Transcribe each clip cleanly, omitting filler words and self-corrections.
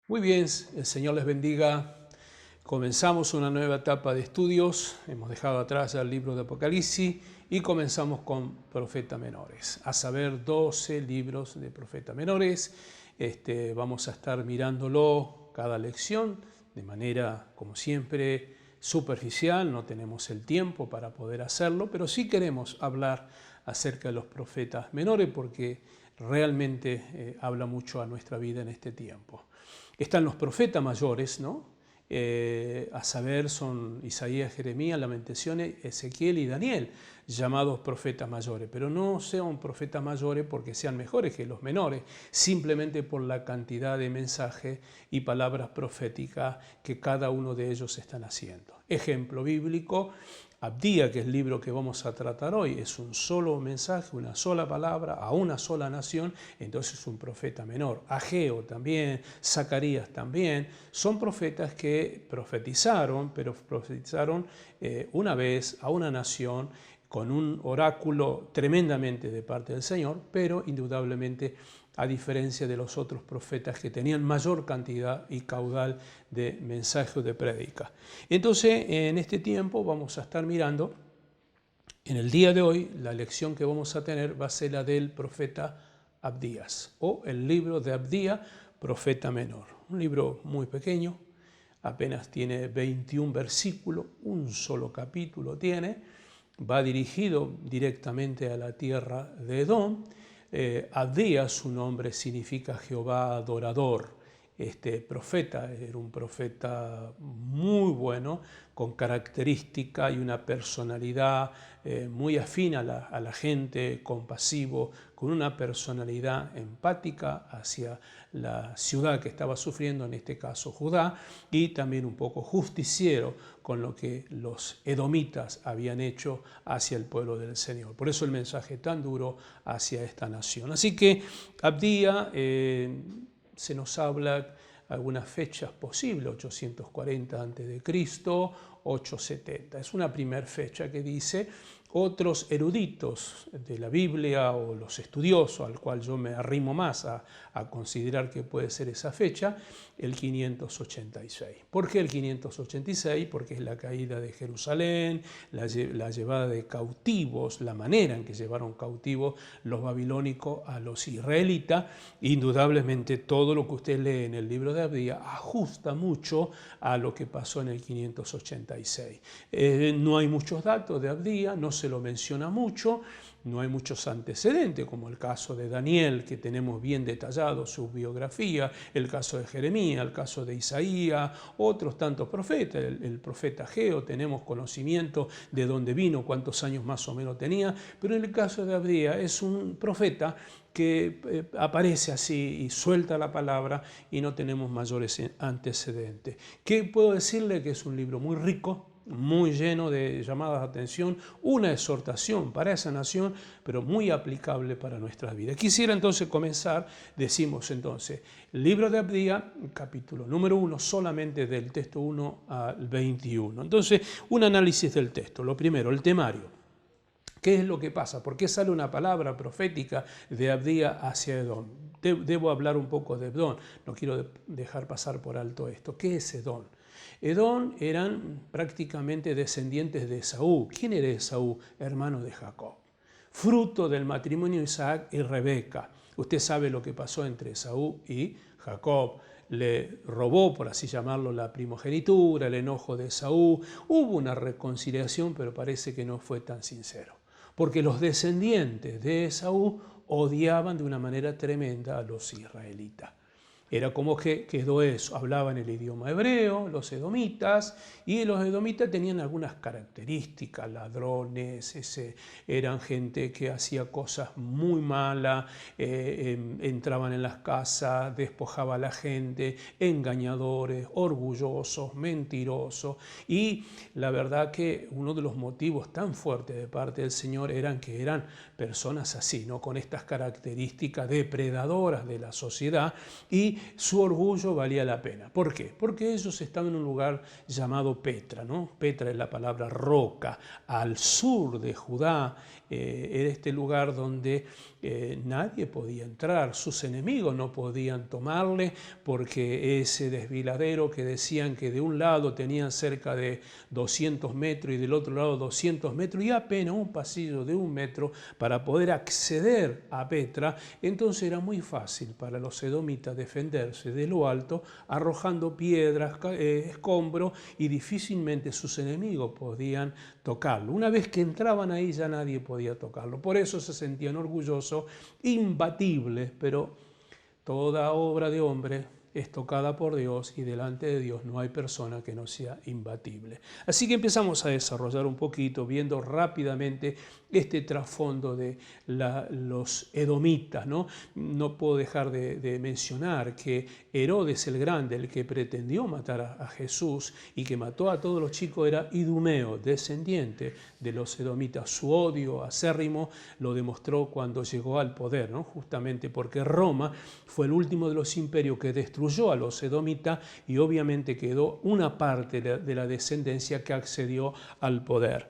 Muy bien, el Señor les bendiga. Comenzamos una nueva etapa de estudios. Hemos dejado atrás ya el libro de Apocalipsis y comenzamos con profetas menores, a saber 12 libros de profetas menores. Vamos a estar mirándolo cada lección de manera, como siempre, superficial. No tenemos el tiempo para poder hacerlo, pero sí queremos hablar acerca de los profetas menores porque realmente habla mucho a nuestra vida en este tiempo. Están los profetas mayores, ¿no? A saber, son Isaías, Jeremías, Lamentaciones, Ezequiel y Daniel, llamados profetas mayores. Pero no sean profetas mayores porque sean mejores que los menores, simplemente por la cantidad de mensajes y palabras proféticas que cada uno de ellos están haciendo. Ejemplo bíblico: Abdía, que es el libro que vamos a tratar hoy, es un solo mensaje, una sola palabra a una sola nación, entonces es un profeta menor. Ageo también, Zacarías también, son profetas que profetizaron, pero profetizaron una vez a una nación con un oráculo tremendamente de parte del Señor, pero indudablemente a diferencia de los otros profetas que tenían mayor cantidad y caudal de mensajes de prédica. Entonces, en este tiempo vamos a estar mirando, en el día de hoy, la lección que vamos a tener va a ser la del profeta Abdías, o el libro de Abdía, profeta menor. Un libro muy pequeño, apenas tiene 21 versículos, un solo capítulo tiene, va dirigido directamente a la tierra de Edom. Abdías, su nombre significa Jehová adorador. Este profeta era un profeta muy bueno, con característica y una personalidad muy afín a la gente, compasivo, con una personalidad empática hacia la ciudad que estaba sufriendo, en este caso Judá, y también un poco justiciero con lo que los edomitas habían hecho hacia el pueblo del Señor. Por eso el mensaje tan duro hacia esta nación. Así que Abdía, se nos habla algunas fechas posibles: 840 a.C., 870. Es una primera fecha que dice. Otros eruditos de la Biblia o los estudiosos, al cual yo me arrimo más a considerar que puede ser esa fecha, el 586. ¿Por qué el 586? Porque es la caída de Jerusalén, la llevada de cautivos, la manera en que llevaron cautivos los babilónicos a los israelitas. Indudablemente todo lo que usted lee en el libro de Abdía ajusta mucho a lo que pasó en el 586. No hay muchos datos de Abdía, no se lo menciona mucho, no hay muchos antecedentes, como el caso de Daniel, que tenemos bien detallado su biografía, el caso de Jeremías, el caso de Isaías, otros tantos profetas. El profeta Ageo, tenemos conocimiento de dónde vino, cuántos años más o menos tenía, pero en el caso de Abdía es un profeta que aparece así y suelta la palabra y no tenemos mayores antecedentes. ¿Qué puedo decirle? Que es un libro muy rico, muy lleno de llamadas de atención, una exhortación para esa nación, pero muy aplicable para nuestras vidas. Quisiera entonces comenzar, decimos entonces, el libro de Abdía, capítulo número 1, solamente del texto 1 al 21. Entonces, un análisis del texto. Lo primero, el temario. ¿Qué es lo que pasa? ¿Por qué sale una palabra profética de Abdía hacia Edom? Debo hablar un poco de Edom, no quiero dejar pasar por alto esto. ¿Qué es Edom? Edom eran prácticamente descendientes de Esaú. ¿Quién era Esaú? Hermano de Jacob. Fruto del matrimonio de Isaac y Rebeca. Usted sabe lo que pasó entre Esaú y Jacob. Le robó, por así llamarlo, la primogenitura, el enojo de Esaú. Hubo una reconciliación, pero parece que no fue tan sincero. Porque los descendientes de Esaú odiaban de una manera tremenda a los israelitas. Era como que quedó eso, hablaban el idioma hebreo, los edomitas, y los edomitas tenían algunas características: ladrones, eran gente que hacía cosas muy malas, entraban en las casas, despojaba a la gente, engañadores, orgullosos, mentirosos, y la verdad que uno de los motivos tan fuertes de parte del Señor eran que eran personas así, ¿no? Con estas características depredadoras de la sociedad, y y su orgullo valía la pena. ¿Por qué? Porque ellos estaban en un lugar llamado Petra, ¿no? Petra es la palabra roca, al sur de Judá. Era este lugar donde nadie podía entrar, sus enemigos no podían tomarle, porque ese desfiladero que decían que de un lado tenían cerca de 200 metros y del otro lado 200 metros y apenas un pasillo de 1 metro para poder acceder a Petra, entonces era muy fácil para los edomitas defenderse de lo alto arrojando piedras, escombros, y difícilmente sus enemigos podían tocarlo. Una vez que entraban ahí ya nadie podía tocarlo. Por eso se sentían orgullosos, imbatibles, pero toda obra de hombre es tocada por Dios y delante de Dios no hay persona que no sea imbatible. Así que empezamos a desarrollar un poquito, viendo rápidamente este trasfondo de los edomitas, ¿no? No puedo dejar de mencionar que Herodes el Grande, el que pretendió matar a Jesús y que mató a todos los chicos, era Idumeo, descendiente de los edomitas. Su odio acérrimo lo demostró cuando llegó al poder, ¿no? Justamente porque Roma fue el último de los imperios que destruyó a los edomitas y obviamente quedó una parte de la descendencia que accedió al poder.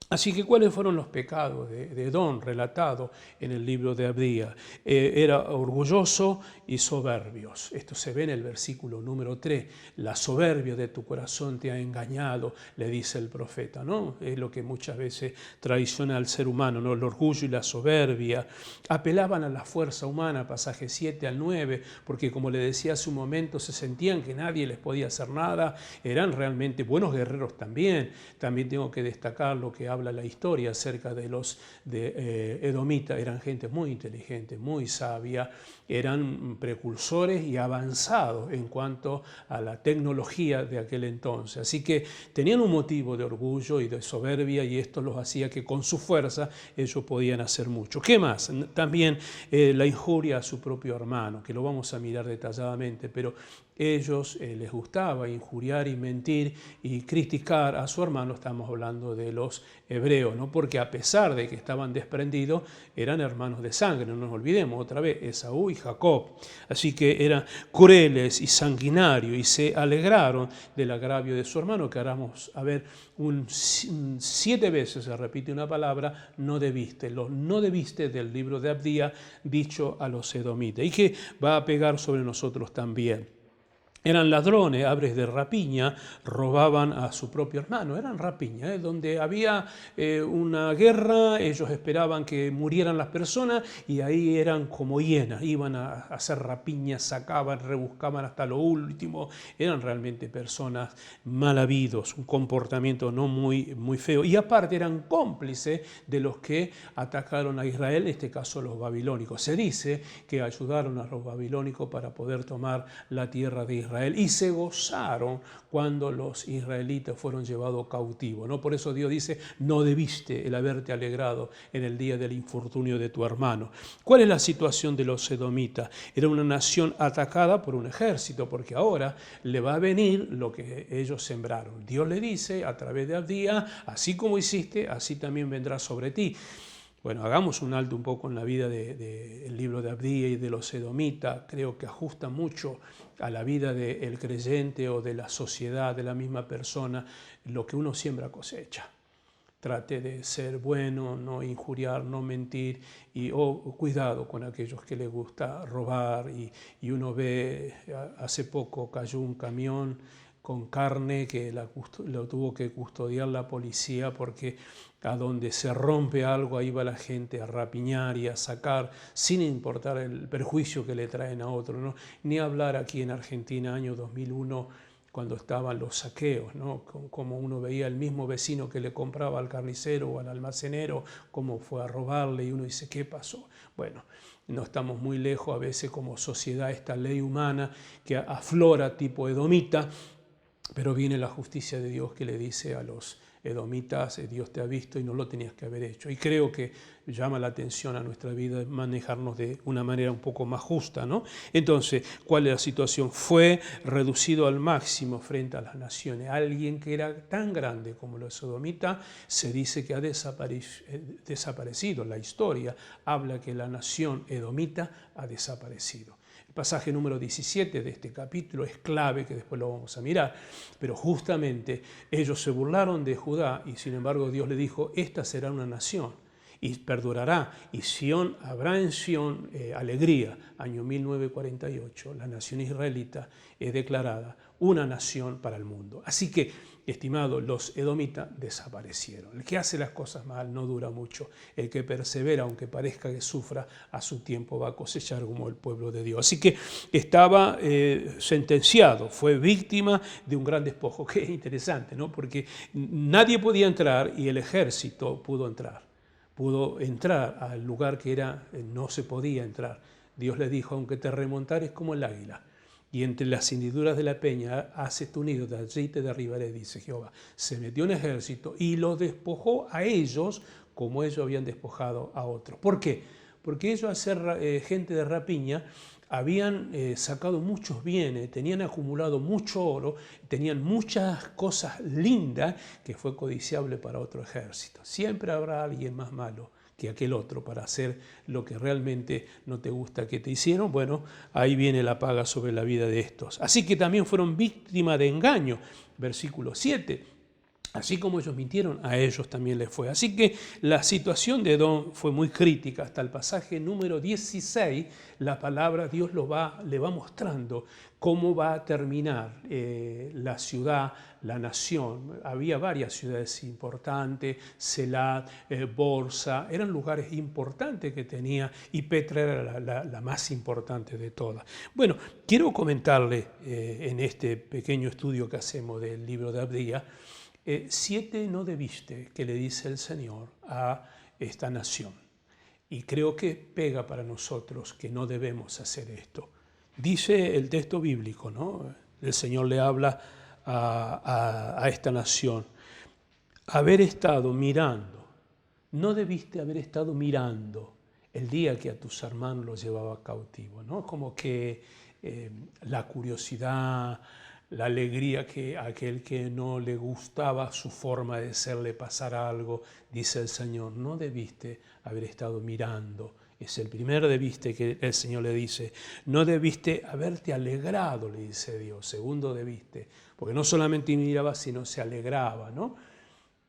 Así que, ¿cuáles fueron los pecados de Edom relatados en el libro de Abdías? Era orgulloso y soberbios. Esto se ve en el versículo número 3. La soberbia de tu corazón te ha engañado, le dice el profeta, ¿no? Es lo que muchas veces traiciona al ser humano, ¿no? El orgullo y la soberbia. Apelaban a la fuerza humana, pasaje 7 al 9, porque como le decía hace un momento, se sentían que nadie les podía hacer nada. Eran realmente buenos guerreros también. También tengo que destacar lo que habla la historia acerca de los edomitas. Eran gente muy inteligente, muy sabia, eran precursores y avanzados en cuanto a la tecnología de aquel entonces. Así que tenían un motivo de orgullo y de soberbia y esto los hacía que con su fuerza ellos podían hacer mucho. ¿Qué más? También la injuria a su propio hermano, que lo vamos a mirar detalladamente, pero ellos les gustaba injuriar y mentir y criticar a su hermano. Estamos hablando de los hebreos, ¿no? Porque a pesar de que estaban desprendidos, eran hermanos de sangre, no nos olvidemos otra vez, Esaú y Jacob. Así que eran crueles y sanguinarios y se alegraron del agravio de su hermano, que ahora vamos a ver 7 veces se repite una palabra, no debiste, los no debiste del libro de Abdías dicho a los edomitas y que va a pegar sobre nosotros también. Eran ladrones, aves de rapiña, robaban a su propio hermano, eran rapiña, donde había una guerra, ellos esperaban que murieran las personas y ahí eran como hienas, iban a hacer rapiñas, sacaban, rebuscaban hasta lo último, eran realmente personas mal habidos, un comportamiento no muy feo y aparte eran cómplices de los que atacaron a Israel, en este caso los babilónicos. Se dice que ayudaron a los babilónicos para poder tomar la tierra de Israel y se gozaron cuando los israelitas fueron llevados cautivos, ¿no? Por eso Dios dice, no debiste el haberte alegrado en el día del infortunio de tu hermano. ¿Cuál es la situación de los edomitas? Era una nación atacada por un ejército, porque ahora le va a venir lo que ellos sembraron. Dios le dice a través de Abdías, así como hiciste, así también vendrá sobre ti. Bueno, hagamos un alto un poco en la vida del libro de Abdías y de los edomitas. Creo que ajusta mucho a la vida del creyente o de la sociedad, de la misma persona, lo que uno siembra cosecha. Trate de ser bueno, no injuriar, no mentir y cuidado con aquellos que les gusta robar. Y uno ve, hace poco cayó un camión con carne que lo tuvo que custodiar la policía porque a donde se rompe algo ahí va la gente a rapiñar y a sacar sin importar el perjuicio que le traen a otro, ¿no? Ni hablar aquí en Argentina, año 2001, cuando estaban los saqueos, ¿no? Como uno veía el mismo vecino que le compraba al carnicero o al almacenero, cómo fue a robarle y uno dice, ¿qué pasó? Bueno, no estamos muy lejos a veces como sociedad esta ley humana que aflora tipo edomita, pero viene la justicia de Dios que le dice a los edomitas, Dios te ha visto y no lo tenías que haber hecho. Y creo que llama la atención a nuestra vida manejarnos de una manera un poco más justa, ¿no? Entonces, ¿cuál es la situación? Fue reducido al máximo frente a las naciones. Alguien que era tan grande como los edomitas se dice que ha desaparecido. La historia habla que la nación edomita ha desaparecido. pasaje número 17 de este capítulo es clave, que después lo vamos a mirar, pero justamente ellos se burlaron de Judá y sin embargo Dios le dijo, esta será una nación y perdurará, y Sión, habrá en Sión alegría. Año 1948, la nación israelita es declarada una nación para el mundo. Así que, estimados, los edomitas desaparecieron. El que hace las cosas mal no dura mucho. El que persevera, aunque parezca que sufra, a su tiempo va a cosechar como el pueblo de Dios. Así que estaba sentenciado, fue víctima de un gran despojo. Qué interesante, ¿no? Porque nadie podía entrar y el ejército pudo entrar. Pudo entrar al lugar que no se podía entrar. Dios le dijo, aunque te remontares como el águila, y entre las hendiduras de la peña haces tu nido, de allí te derribaré, dice Jehová. Se metió un ejército y los despojó a ellos como ellos habían despojado a otros. ¿Por qué? Porque ellos, al ser gente de rapiña, habían sacado muchos bienes, tenían acumulado mucho oro, tenían muchas cosas lindas que fue codiciable para otro ejército. Siempre habrá alguien más malo que aquel otro para hacer lo que realmente no te gusta que te hicieron. Bueno, ahí viene la paga sobre la vida de estos. Así que también fueron víctimas de engaño. Versículo 7. Así como ellos mintieron, a ellos también les fue. Así que la situación de Edom fue muy crítica. Hasta el pasaje número 16, la palabra Dios le va mostrando cómo va a terminar la ciudad, la nación. Había varias ciudades importantes, Selat, Borsa, eran lugares importantes que tenía, y Petra era la más importante de todas. Bueno, quiero comentarle en este pequeño estudio que hacemos del libro de Abdías, 7 no debiste, que le dice el Señor a esta nación. Y creo que pega para nosotros que no debemos hacer esto. Dice el texto bíblico, ¿no? El Señor le habla a esta nación. Haber estado mirando, no debiste haber estado mirando el día que a tus hermanos los llevaba cautivo, ¿no? Como que la curiosidad, la alegría que a aquel que no le gustaba su forma de ser le pasara algo, dice el Señor, no debiste haber estado mirando. Es el primer debiste que el Señor le dice. No debiste haberte alegrado, le dice Dios. Segundo debiste, porque no solamente miraba, sino se alegraba, ¿no?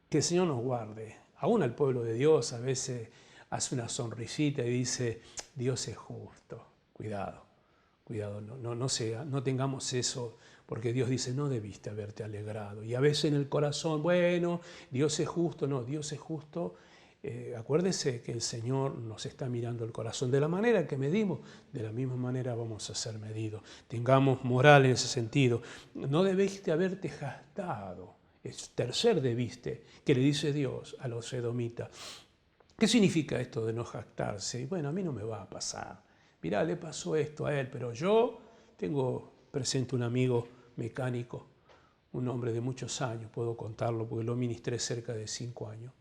Que el Señor nos guarde. Aún al pueblo de Dios a veces hace una sonrisita y dice, Dios es justo. Cuidado, cuidado, no tengamos eso, porque Dios dice, no debiste haberte alegrado. Y a veces en el corazón, bueno, Dios es justo. No, Dios es justo. Acuérdese que el Señor nos está mirando el corazón. De la manera que medimos, de la misma manera vamos a ser medidos. Tengamos moral en ese sentido. No debiste haberte jactado. Es tercer debiste, que le dice Dios a los edomitas. ¿Qué significa esto de no jactarse? Y bueno, a mí no me va a pasar. Mirá, le pasó esto a él, pero yo tengo presente un amigo mecánico, un hombre de muchos años, puedo contarlo porque lo ministré cerca de 5 años.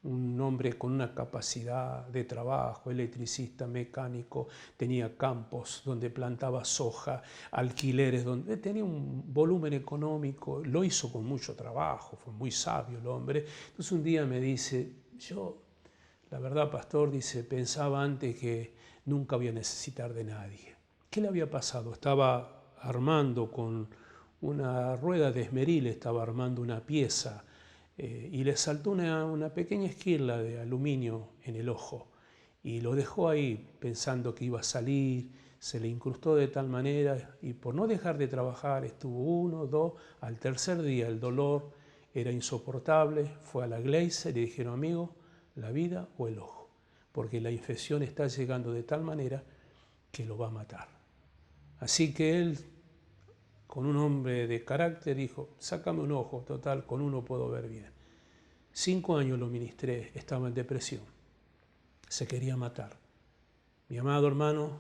Un hombre con una capacidad de trabajo, electricista, mecánico, tenía campos donde plantaba soja, alquileres, donde tenía un volumen económico, lo hizo con mucho trabajo, fue muy sabio el hombre. Entonces un día me dice, la verdad, pastor, dice, pensaba antes que nunca voy a necesitar de nadie. ¿Qué le había pasado? Estaba armando con una rueda de esmeril, estaba armando una pieza, y le saltó una pequeña esquirla de aluminio en el ojo y lo dejó ahí pensando que iba a salir, se le incrustó de tal manera y por no dejar de trabajar estuvo 1, 2, al tercer día el dolor era insoportable, fue a la iglesia y le dijeron, amigo, la vida o el ojo, porque la infección está llegando de tal manera que lo va a matar. Así que él, con un hombre de carácter, dijo, sácame un ojo, total, con uno puedo ver bien. 5 años lo ministré, estaba en depresión, se quería matar. Mi amado hermano,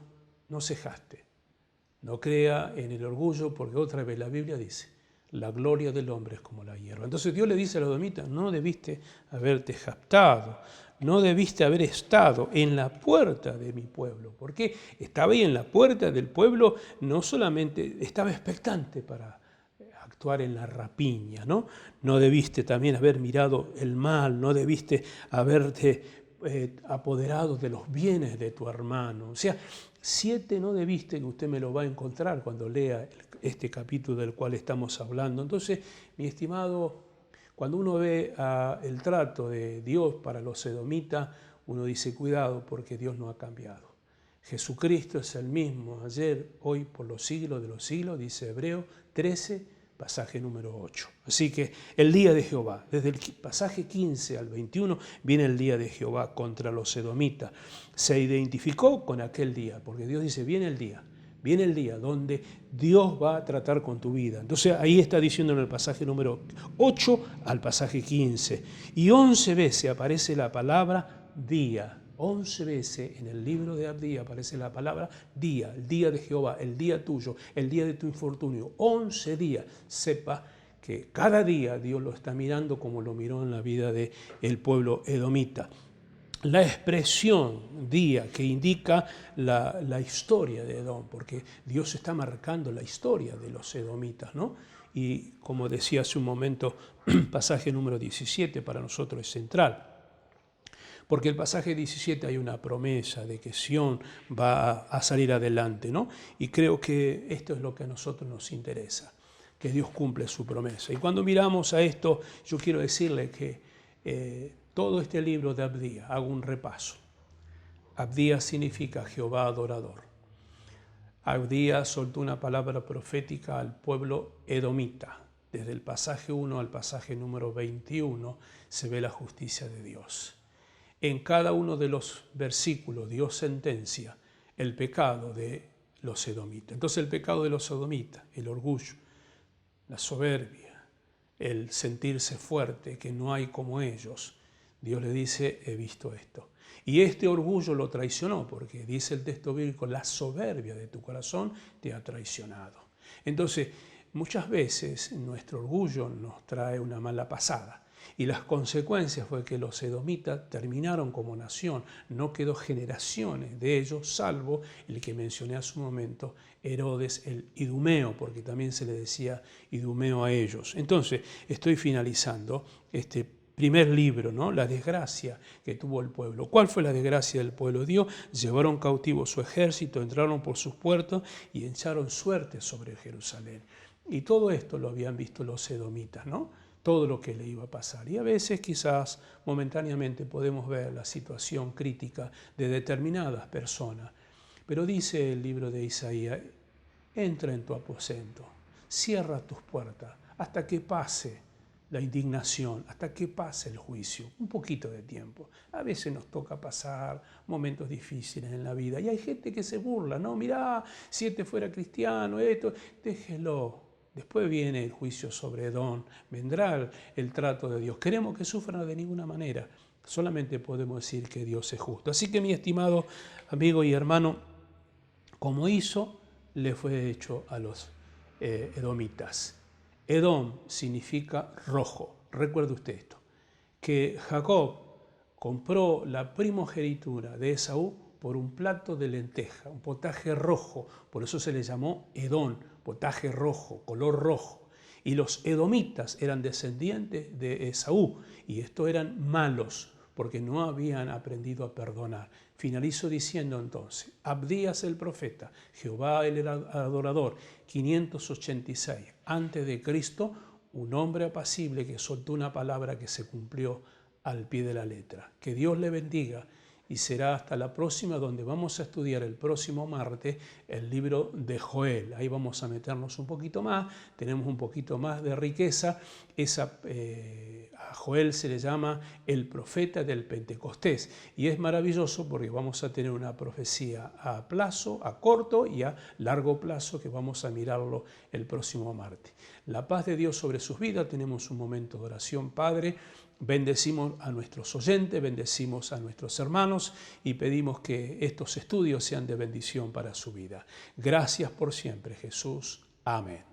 no se jacte, no crea en el orgullo, porque otra vez la Biblia dice, la gloria del hombre es como la hierba. Entonces Dios le dice a los edomitas, no debiste haberte jactado, no debiste haber estado en la puerta de mi pueblo, porque estaba ahí en la puerta del pueblo, no solamente estaba expectante para actuar en la rapiña, ¿no? No debiste también haber mirado el mal, no debiste haberte apoderado de los bienes de tu hermano. O sea, 7 no debiste, que usted me lo va a encontrar cuando lea este capítulo del cual estamos hablando. Entonces, mi estimado, cuando uno ve el trato de Dios para los edomitas, uno dice, cuidado, porque Dios no ha cambiado. Jesucristo es el mismo ayer, hoy, por los siglos de los siglos, dice Hebreo 13, pasaje número 8. Así que el día de Jehová, desde el pasaje 15 al 21, viene el día de Jehová contra los edomitas. Se identificó con aquel día, porque Dios dice, viene el día donde Dios va a tratar con tu vida. Entonces ahí está diciendo en el pasaje número 8 al pasaje 15. Y 11 veces aparece la palabra día. 11 veces en el libro de Abdías aparece la palabra día, el día de Jehová, el día tuyo, el día de tu infortunio. 11 días. Sepa que cada día Dios lo está mirando como lo miró en la vida del pueblo edomita. La expresión día que indica la historia de Edom, porque Dios está marcando la historia de los edomitas, ¿no? Y como decía hace un momento, pasaje número 17 para nosotros es central. Porque el pasaje 17 hay una promesa de que Sión va a salir adelante, ¿no? Y creo que esto es lo que a nosotros nos interesa, que Dios cumple su promesa. Y cuando miramos a esto, yo quiero decirle que todo este libro de Abdías, hago un repaso. Abdías significa Jehová adorador. Abdías soltó una palabra profética al pueblo edomita. Desde el pasaje 1 al pasaje número 21 se ve la justicia de Dios. En cada uno de los versículos Dios sentencia el pecado de los edomitas. Entonces el pecado de los edomitas, el orgullo, la soberbia, el sentirse fuerte, que no hay como ellos. Dios le dice, he visto esto. Y este orgullo lo traicionó, porque dice el texto bíblico, la soberbia de tu corazón te ha traicionado. Entonces, muchas veces nuestro orgullo nos trae una mala pasada. Y las consecuencias fue que los edomitas terminaron como nación. No quedó generaciones de ellos, salvo el que mencioné hace un momento, Herodes el Idumeo, porque también se le decía Idumeo a ellos. Entonces, estoy finalizando este primer libro, ¿no? La desgracia que tuvo el pueblo. ¿Cuál fue la desgracia del pueblo? Dios llevaron cautivo su ejército, entraron por sus puertos y echaron suerte sobre Jerusalén. Y todo esto lo habían visto los edomitas, ¿no? Todo lo que le iba a pasar. Y a veces quizás momentáneamente podemos ver la situación crítica de determinadas personas. Pero dice el libro de Isaías, entra en tu aposento, cierra tus puertas hasta que pase la indignación, hasta que pase el juicio, un poquito de tiempo. A veces nos toca pasar momentos difíciles en la vida y hay gente que se burla, ¿no? Mirá, si este fuera cristiano, esto, déjelo. Después viene el juicio sobre Edom, vendrá el trato de Dios. Queremos que sufran de ninguna manera, solamente podemos decir que Dios es justo. Así que mi estimado amigo y hermano, como hizo, le fue hecho a los edomitas. Edom significa rojo. Recuerde usted esto, que Jacob compró la primogenitura de Esaú por un plato de lenteja, un potaje rojo, por eso se le llamó Edom, potaje rojo, color rojo. Y los edomitas eran descendientes de Esaú, y estos eran malos, porque no habían aprendido a perdonar. Finalizo diciendo entonces, Abdías el profeta, Jehová el adorador, 586 antes de Cristo, un hombre apacible que soltó una palabra que se cumplió al pie de la letra. Que Dios le bendiga y será hasta la próxima, donde vamos a estudiar el próximo martes el libro de Joel. Ahí vamos a meternos un poquito más, tenemos un poquito más de riqueza. A Joel se le llama el profeta del Pentecostés y es maravilloso porque vamos a tener una profecía a plazo, a corto y a largo plazo, que vamos a mirarlo el próximo martes. La paz de Dios sobre sus vidas. Tenemos un momento de oración. Padre, bendecimos a nuestros oyentes, bendecimos a nuestros hermanos y pedimos que estos estudios sean de bendición para su vida. Gracias por siempre, Jesús. Amén.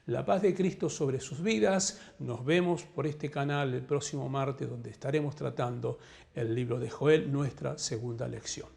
La paz de Cristo sobre sus vidas. Nos vemos por este canal el próximo martes, donde estaremos tratando el libro de Joel, nuestra segunda lección.